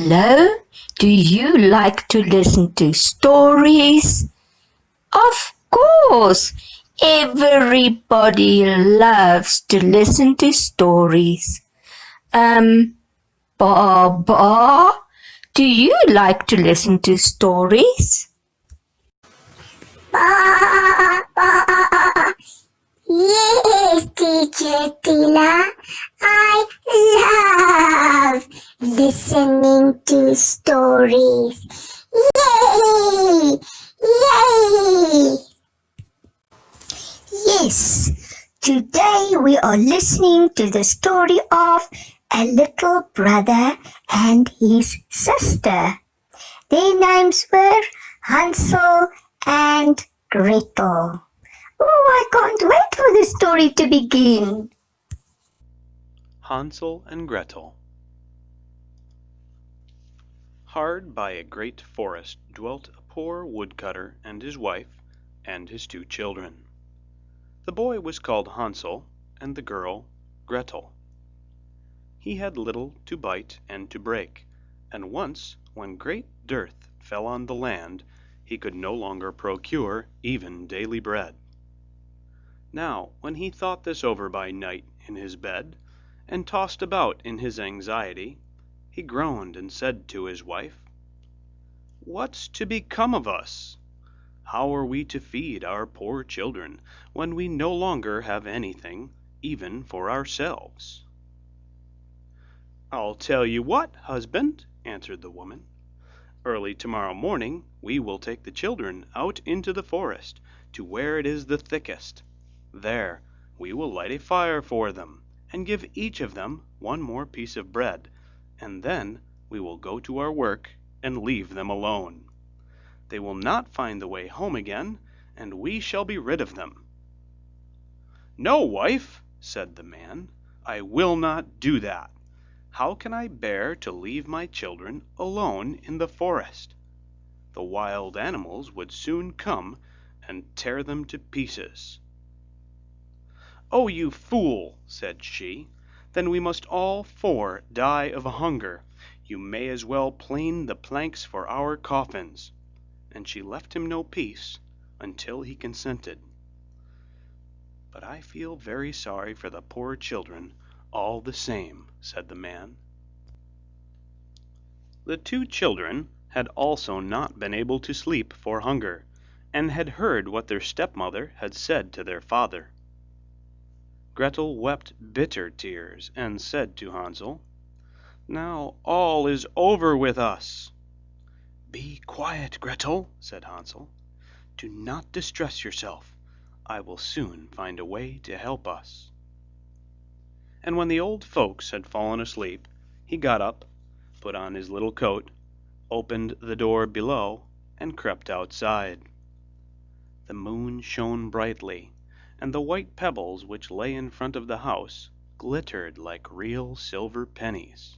Hello, do you like to listen to stories? Of course, everybody loves to listen to stories. Baba, do you like to listen to stories? Yes, Teacher Tiela, I love listening to stories. Yay! Yay! Yes, today we are listening to the story of a little brother and his sister. Their names were Hansel and Gretel. Oh, I can't wait for the story to begin. Hansel and Gretel. Hard by a great forest dwelt a poor woodcutter and his wife and his 2 children. The boy was called Hansel, and the girl Gretel. He had little to bite and to break, and once, when great dearth fell on the land, he could no longer procure even daily bread. Now, when he thought this over by night in his bed, and tossed about in his anxiety, he groaned and said to his wife, "What's to become of us? How are we to feed our poor children when we no longer have anything, even for ourselves?" "I'll tell you what, husband," answered the woman. "Early tomorrow morning we will take the children out into the forest to where it is the thickest. There we will light a fire for them, and give each of them one more piece of bread, and then we will go to our work and leave them alone. They will not find the way home again, and we shall be rid of them." "No, wife," said the man, "I will not do that. How can I bear to leave my children alone in the forest? The wild animals would soon come and tear them to pieces." "Oh, you fool!" said she. "Then we must all 4 die of hunger. You may as well plane the planks for our coffins." And she left him no peace until he consented. "But I feel very sorry for the poor children, all the same," said the man. The 2 children had also not been able to sleep for hunger, and had heard what their stepmother had said to their father. Gretel wept bitter tears, and said to Hansel, "Now all is over with us." "Be quiet, Gretel," said Hansel. "Do not distress yourself. I will soon find a way to help us." And when the old folks had fallen asleep, he got up, put on his little coat, opened the door below, and crept outside. The moon shone brightly, and the white pebbles which lay in front of the house glittered like real silver pennies.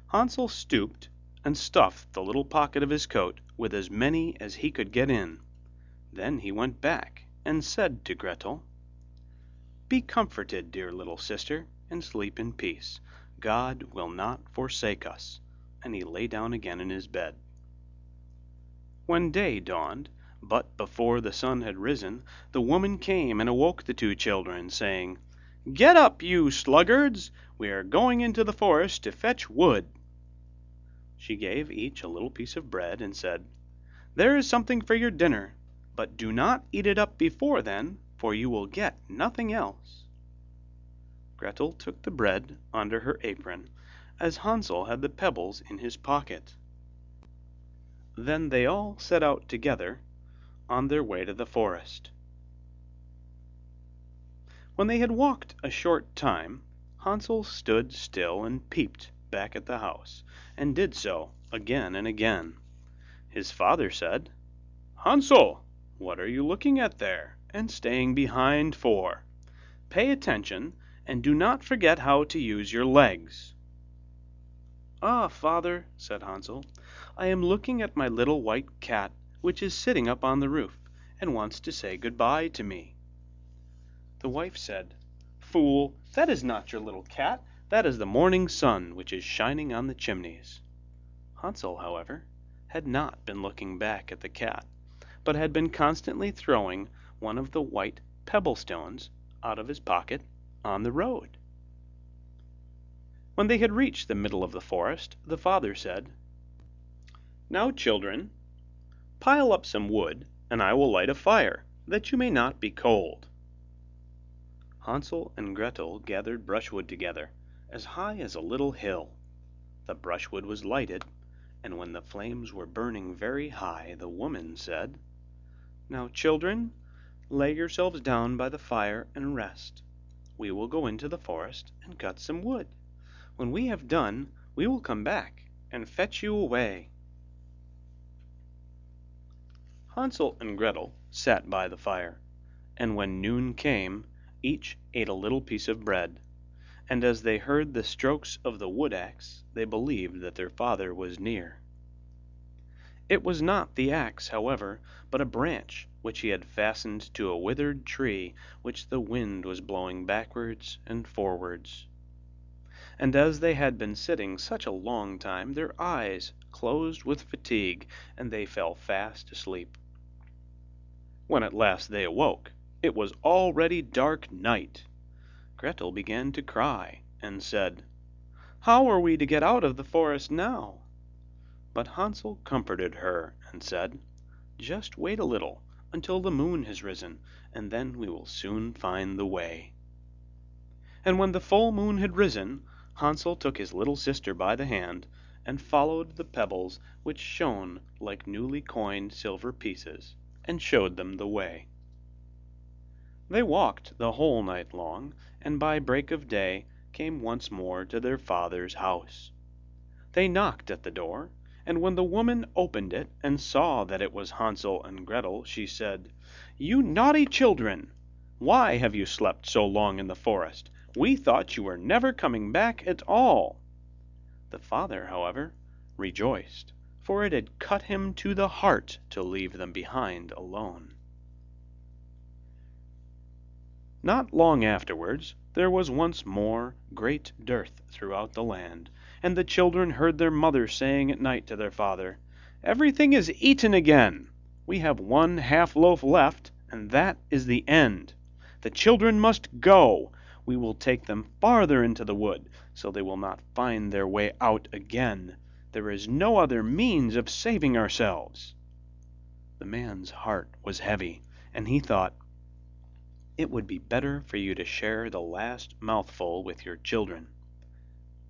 Hansel stooped and stuffed the little pocket of his coat with as many as he could get in. Then he went back and said to Gretel, "Be comforted, dear little sister, and sleep in peace. God will not forsake us." And he lay down again in his bed. When day dawned, but before the sun had risen, the woman came and awoke the 2 children, saying, "Get up, you sluggards! We are going into the forest to fetch wood." She gave each a little piece of bread, and said, "There is something for your dinner, but do not eat it up before then, for you will get nothing else." Gretel took the bread under her apron, as Hansel had the pebbles in his pocket. Then they all set out together on their way to the forest. When they had walked a short time, Hansel stood still and peeped back at the house, and did so again and again. His father said, "Hansel, what are you looking at there, and staying behind for? Pay attention, and do not forget how to use your legs." "Ah, father," said Hansel, "I am looking at my little white cat, which is sitting up on the roof, and wants to say good-bye to me." The wife said, "Fool, that is not your little cat, that is the morning sun which is shining on the chimneys." Hansel, however, had not been looking back at the cat, but had been constantly throwing one of the white pebble stones out of his pocket on the road. When they had reached the middle of the forest, the father said, "Now, children, pile up some wood, and I will light a fire, that you may not be cold." Hansel and Gretel gathered brushwood together, as high as a little hill. The brushwood was lighted, and when the flames were burning very high, the woman said, "Now, children, lay yourselves down by the fire and rest. We will go into the forest and cut some wood. When we have done, we will come back and fetch you away." Hansel and Gretel sat by the fire, and when noon came, each ate a little piece of bread, and as they heard the strokes of the wood axe, they believed that their father was near. It was not the axe, however, but a branch which he had fastened to a withered tree which the wind was blowing backwards and forwards. And as they had been sitting such a long time, their eyes closed with fatigue, and they fell fast asleep. When at last they awoke, it was already dark night. Gretel began to cry, and said, "How are we to get out of the forest now?" But Hansel comforted her, and said, "Just wait a little, until the moon has risen, and then we will soon find the way." And when the full moon had risen, Hansel took his little sister by the hand, and followed the pebbles which shone like newly coined silver pieces, and showed them the way. They walked the whole night long, and by break of day came once more to their father's house. They knocked at the door, and when the woman opened it and saw that it was Hansel and Gretel, she said, "You naughty children! Why have you slept so long in the forest? We thought you were never coming back at all." The father, however, rejoiced, for it had cut him to the heart to leave them behind alone. Not long afterwards, there was once more great dearth throughout the land, and the children heard their mother saying at night to their father, "Everything is eaten again. We have one half loaf left, and that is the end. The children must go. We will take them farther into the wood, so they will not find their way out again. There is no other means of saving ourselves." The man's heart was heavy, and he thought, "It would be better for you to share the last mouthful with your children."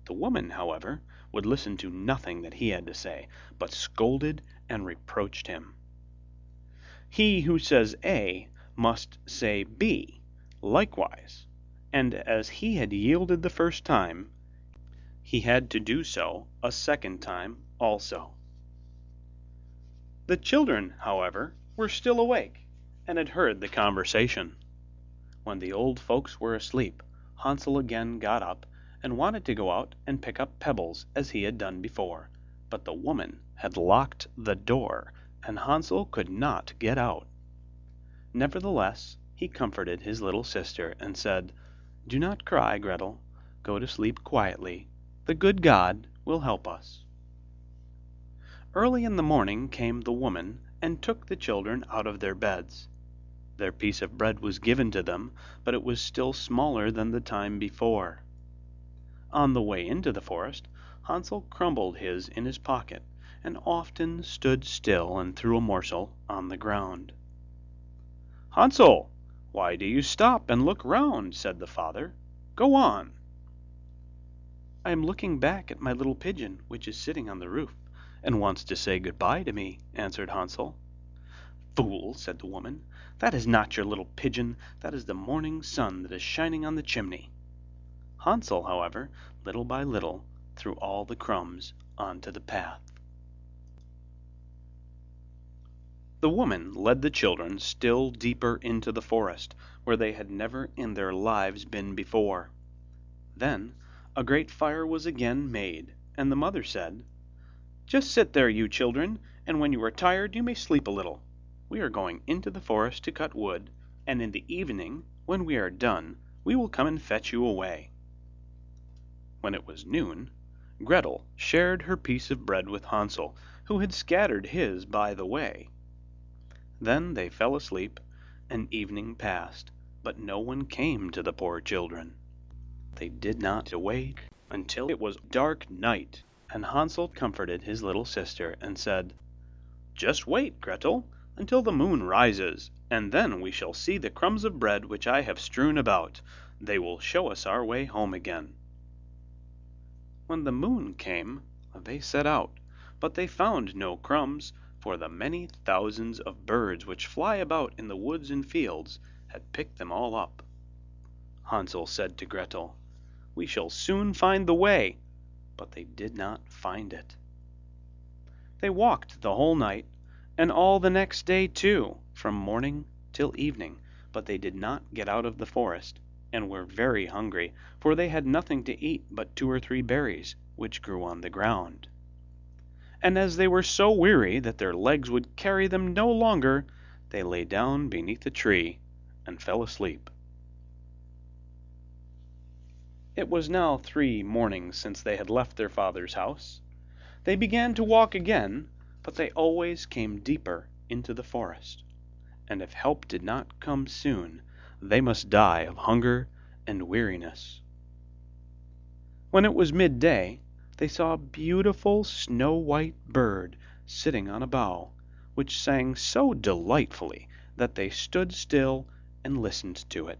The woman, however, would listen to nothing that he had to say, but scolded and reproached him. He who says A must say B likewise, and as he had yielded the first time, he had to do so a second time also. The children, however, were still awake, and had heard the conversation. When the old folks were asleep, Hansel again got up, and wanted to go out and pick up pebbles as he had done before, but the woman had locked the door, and Hansel could not get out. Nevertheless, he comforted his little sister, and said, "Do not cry, Gretel. Go to sleep quietly. The good God will help us." Early in the morning came the woman, and took the children out of their beds. Their piece of bread was given to them, but it was still smaller than the time before. On the way into the forest, Hansel crumbled his in his pocket, and often stood still and threw a morsel on the ground. "Hansel, why do you stop and look round?" said the father. "Go on." "I am looking back at my little pigeon, which is sitting on the roof, and wants to say good-bye to me," answered Hansel. "Fool," said the woman, "that is not your little pigeon, that is the morning sun that is shining on the chimney." Hansel, however, little by little, threw all the crumbs onto the path. The woman led the children still deeper into the forest, where they had never in their lives been before. Then a great fire was again made, and the mother said, "Just sit there, you children, and when you are tired you may sleep a little. We are going into the forest to cut wood, and in the evening, when we are done, we will come and fetch you away." When it was noon, Gretel shared her piece of bread with Hansel, who had scattered his by the way. Then they fell asleep, and evening passed, but no one came to the poor children. They did not awake until it was dark night, and Hansel comforted his little sister and said, "Just wait, Gretel, until the moon rises, and then we shall see the crumbs of bread which I have strewn about. They will show us our way home again." When the moon came, they set out, but they found no crumbs, for the many thousands of birds which fly about in the woods and fields had picked them all up. Hansel said to Gretel, "We shall soon find the way," but they did not find it. They walked the whole night, and all the next day too, from morning till evening, but they did not get out of the forest, and were very hungry, for they had nothing to eat but 2 or 3 berries, which grew on the ground. And as they were so weary that their legs would carry them no longer, they lay down beneath a tree and fell asleep. It was now 3 mornings since they had left their father's house. They began to walk again, but they always came deeper into the forest, and if help did not come soon, they must die of hunger and weariness. When it was midday, they saw a beautiful snow-white bird sitting on a bough, which sang so delightfully that they stood still and listened to it.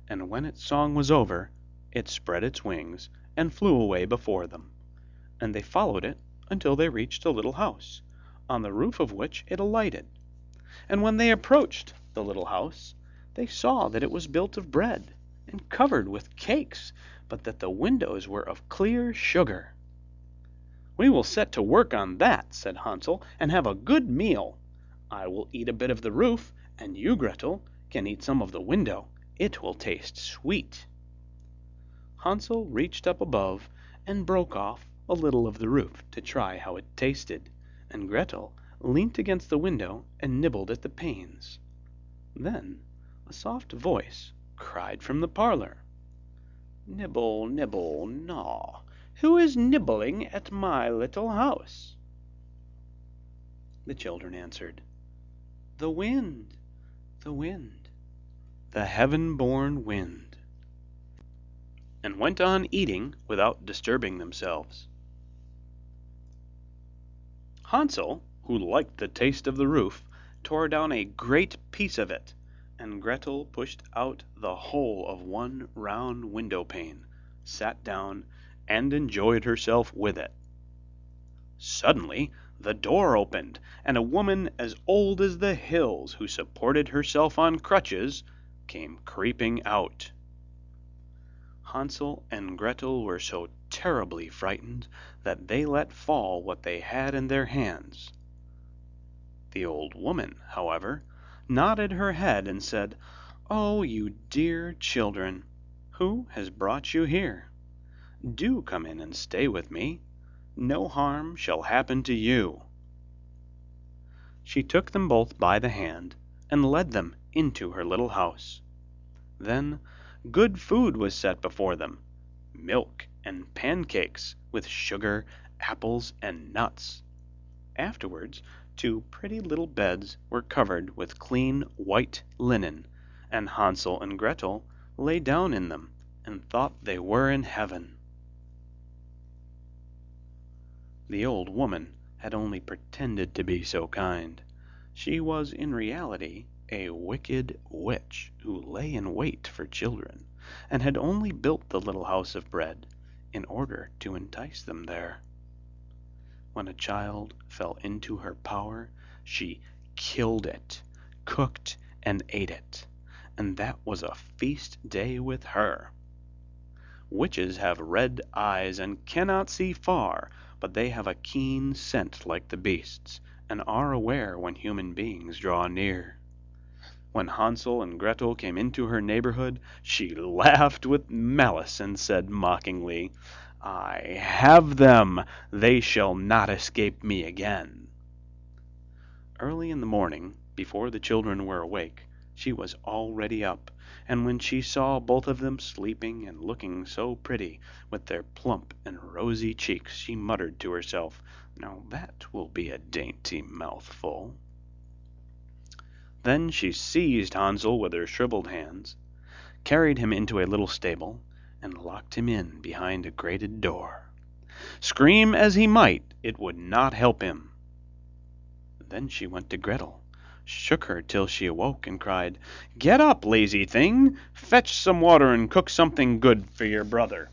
And when its song was over, it spread its wings and flew away before them, and they followed it until they reached a little house, on the roof of which it alighted. And when they approached the little house, they saw that it was built of bread, and covered with cakes, but that the windows were of clear sugar. "We will set to work on that," said Hansel, "and have a good meal. I will eat a bit of the roof, and you, Gretel, can eat some of the window. It will taste sweet." Hansel reached up above and broke off a little of the roof to try how it tasted, and Gretel leant against the window and nibbled at the panes. Then a soft voice cried from the parlour, "Nibble, nibble, gnaw. Who is nibbling at my little house?" The children answered, "The wind, the wind, the heaven-born wind," and went on eating without disturbing themselves. Hansel, who liked the taste of the roof, tore down a great piece of it, and Gretel pushed out the whole of one round window-pane, sat down, and enjoyed herself with it. Suddenly the door opened, and a woman as old as the hills, who supported herself on crutches, came creeping out. Hansel and Gretel were so terribly frightened that they let fall what they had in their hands. The old woman, however, nodded her head and said, "Oh, you dear children, who has brought you here? Do come in and stay with me. No harm shall happen to you." She took them both by the hand and led them into her little house. Then good food was set before them, milk and pancakes with sugar, apples, and nuts. Afterwards 2 pretty little beds were covered with clean white linen, and Hansel and Gretel lay down in them and thought they were in heaven. The old woman had only pretended to be so kind. She was in reality a wicked witch who lay in wait for children, and had only built the little house of bread in order to entice them there. When a child fell into her power, she killed it, cooked and ate it, and that was a feast day with her. Witches have red eyes and cannot see far, but they have a keen scent like the beasts, and are aware when human beings draw near. When Hansel and Gretel came into her neighborhood, she laughed with malice and said mockingly, "I have them! They shall not escape me again." Early in the morning, before the children were awake, she was already up, and when she saw both of them sleeping and looking so pretty with their plump and rosy cheeks, she muttered to herself, "Now that will be a dainty mouthful." Then she seized Hansel with her shriveled hands, carried him into a little stable, and locked him in behind a grated door. Scream as he might, it would not help him. Then she went to Gretel, shook her till she awoke, and cried, "Get up, lazy thing! Fetch some water and cook something good for your brother.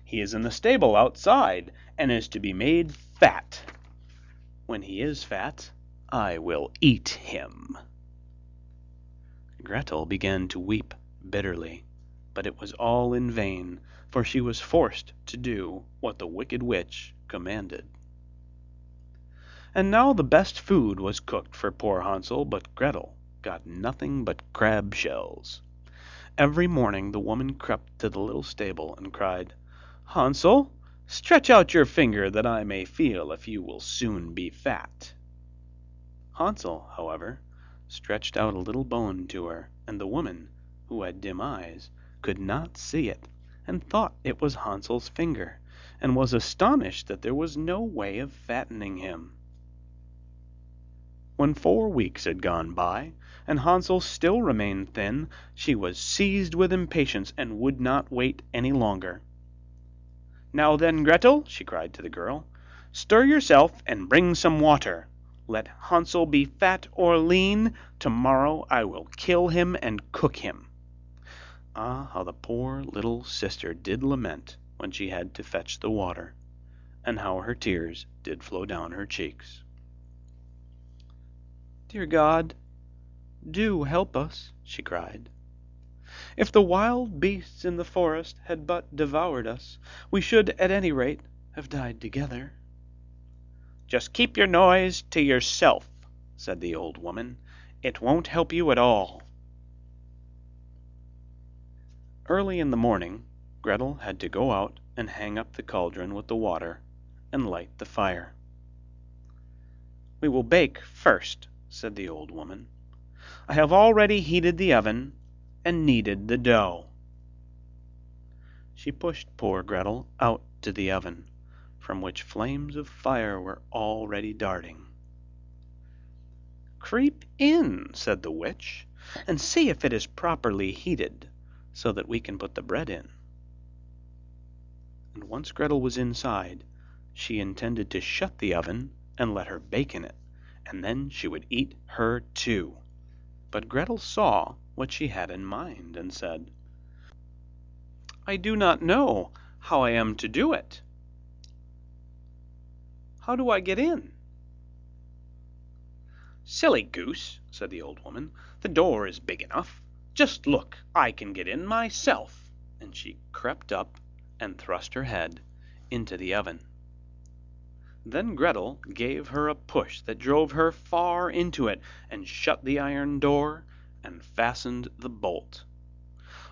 He is in the stable outside, and is to be made fat. When he is fat, I will eat him." Gretel began to weep bitterly, but it was all in vain, for she was forced to do what the wicked witch commanded. And now the best food was cooked for poor Hansel, but Gretel got nothing but crab shells. Every morning the woman crept to the little stable and cried, "Hansel, stretch out your finger that I may feel if you will soon be fat." Hansel, however, stretched out a little bone to her, and the woman, who had dim eyes, could not see it, and thought it was Hansel's finger, and was astonished that there was no way of fattening him. When 4 weeks had gone by, and Hansel still remained thin, she was seized with impatience and would not wait any longer. "Now then, Gretel," she cried to the girl, "stir yourself and bring some water. Let Hansel be fat or lean, tomorrow I will kill him and cook him." Ah, how the poor little sister did lament when she had to fetch the water, and how her tears did flow down her cheeks. "Dear God, do help us," she cried. "If the wild beasts in the forest had but devoured us, we should at any rate have died together." "Just keep your noise to yourself," said the old woman. "It won't help you at all." Early in the morning, Gretel had to go out and hang up the cauldron with the water and light the fire. "We will bake first," said the old woman. "I have already heated the oven and kneaded the dough." She pushed poor Gretel out to the oven, from which flames of fire were already darting. "Creep in," said the witch, "and see if it is properly heated, so that we can put the bread in." And once Gretel was inside, she intended to shut the oven and let her bake in it, and then she would eat her too. But Gretel saw what she had in mind, and said, "I do not know how I am to do it. How do I get in?" "Silly goose," said the old woman, "the door is big enough. Just look, I can get in myself." And she crept up and thrust her head into the oven. Then Gretel gave her a push that drove her far into it, and shut the iron door and fastened the bolt.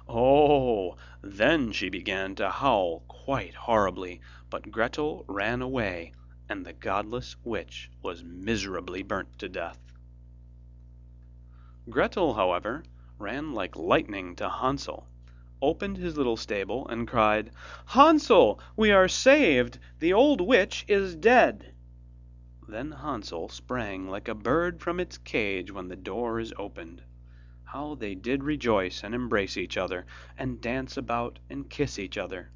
Oh, then she began to howl quite horribly, but Gretel ran away, and the godless witch was miserably burnt to death. Gretel, however, ran like lightning to Hansel, opened his little stable, and cried, "Hansel, we are saved! The old witch is dead!" Then Hansel sprang like a bird from its cage when the door is opened. How they did rejoice and embrace each other, and dance about and kiss each other.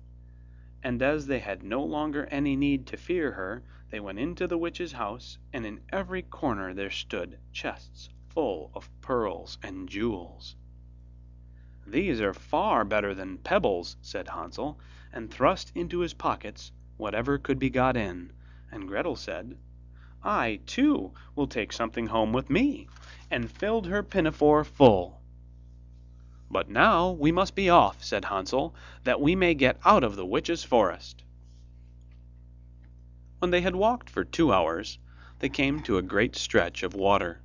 And as they had no longer any need to fear her, they went into the witch's house, and in every corner there stood chests full of pearls and jewels. "These are far better than pebbles," said Hansel, and thrust into his pockets whatever could be got in, and Gretel said, "I, too, will take something home with me," and filled her pinafore full. "But now we must be off," said Hansel, "that we may get out of the witch's forest." When they had walked for 2 hours, they came to a great stretch of water.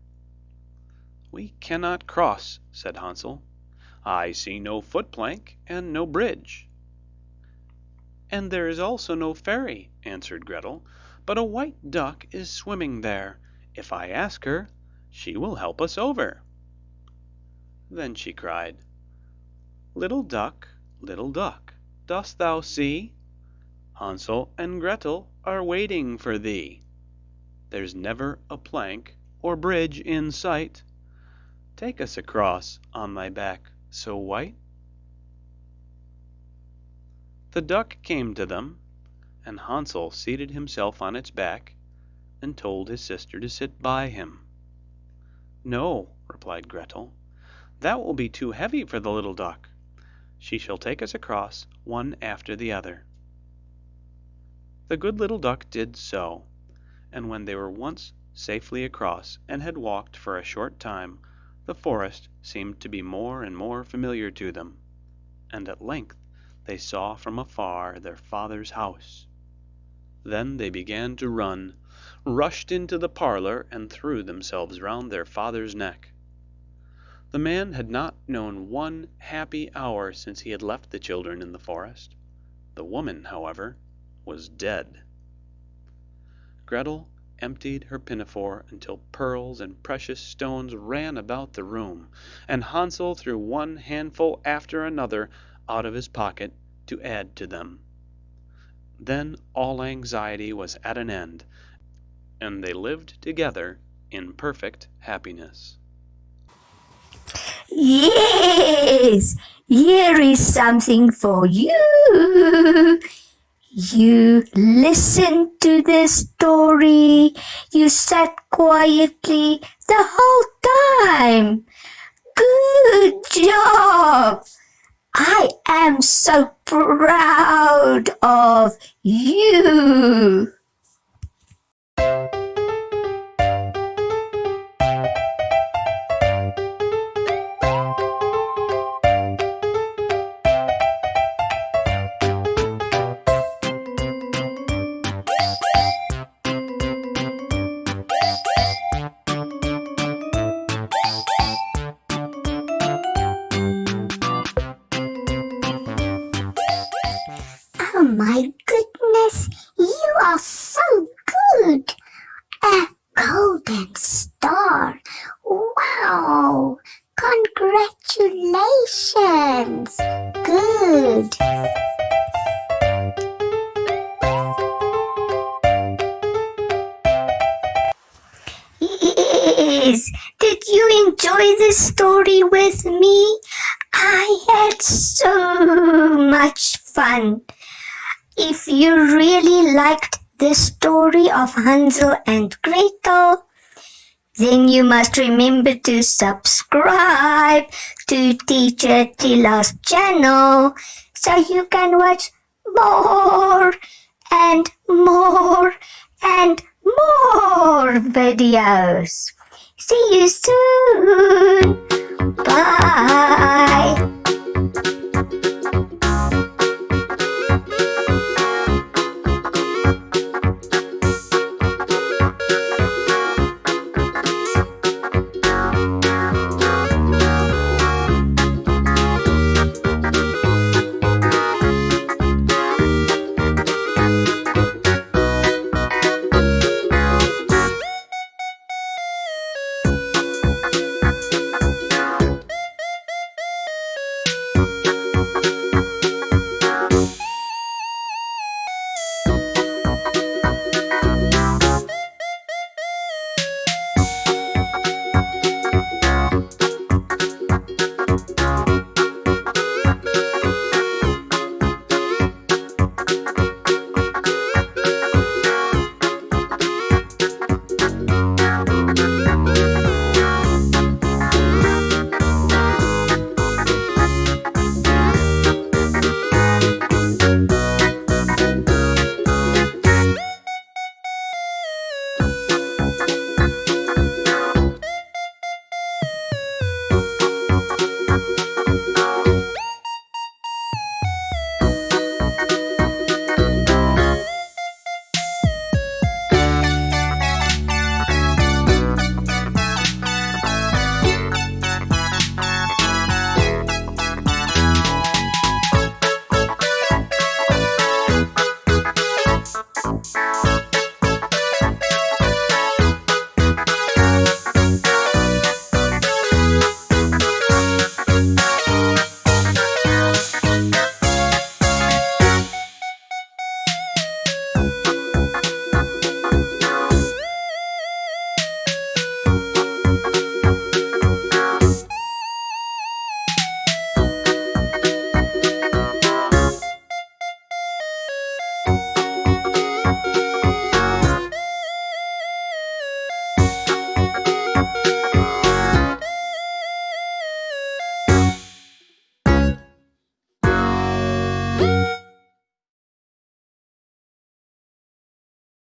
"We cannot cross," said Hansel. "I see no foot-plank and no bridge." "And there is also no ferry," answered Gretel, "but a white duck is swimming there. If I ask her, she will help us over." Then she cried, Little duck, dost thou see? Hansel and Gretel are waiting for thee. There's never a plank or bridge in sight. Take us across on thy back so white. The duck came to them, and Hansel seated himself on its back and told his sister to sit by him. "No," replied Gretel, "that will be too heavy for the little duck. She shall take us across one after the other." The good little duck did so, and when they were once safely across and had walked for a short time, the forest seemed to be more and more familiar to them, and at length they saw from afar their father's house. Then they began to run, rushed into the parlour, and threw themselves round their father's neck. The man had not known one happy hour since he had left the children in the forest. The woman, however, was dead. Gretel emptied her pinafore until pearls and precious stones ran about the room, and Hansel threw one handful after another out of his pocket to add to them. Then all anxiety was at an end, and they lived together in perfect happiness. Yes, here is something for you. You listened to the story. You sat quietly the whole time. Good job. I am so proud of you. Oh my goodness, you are so good. A golden star. Wow. Congratulations. Good. Yes, did you enjoy this story with me? I had so much fun. If you really liked the story of Hansel and Gretel, then you must remember to subscribe to Teacher Tiela's channel so you can watch more and more and more videos. See you soon. Bye.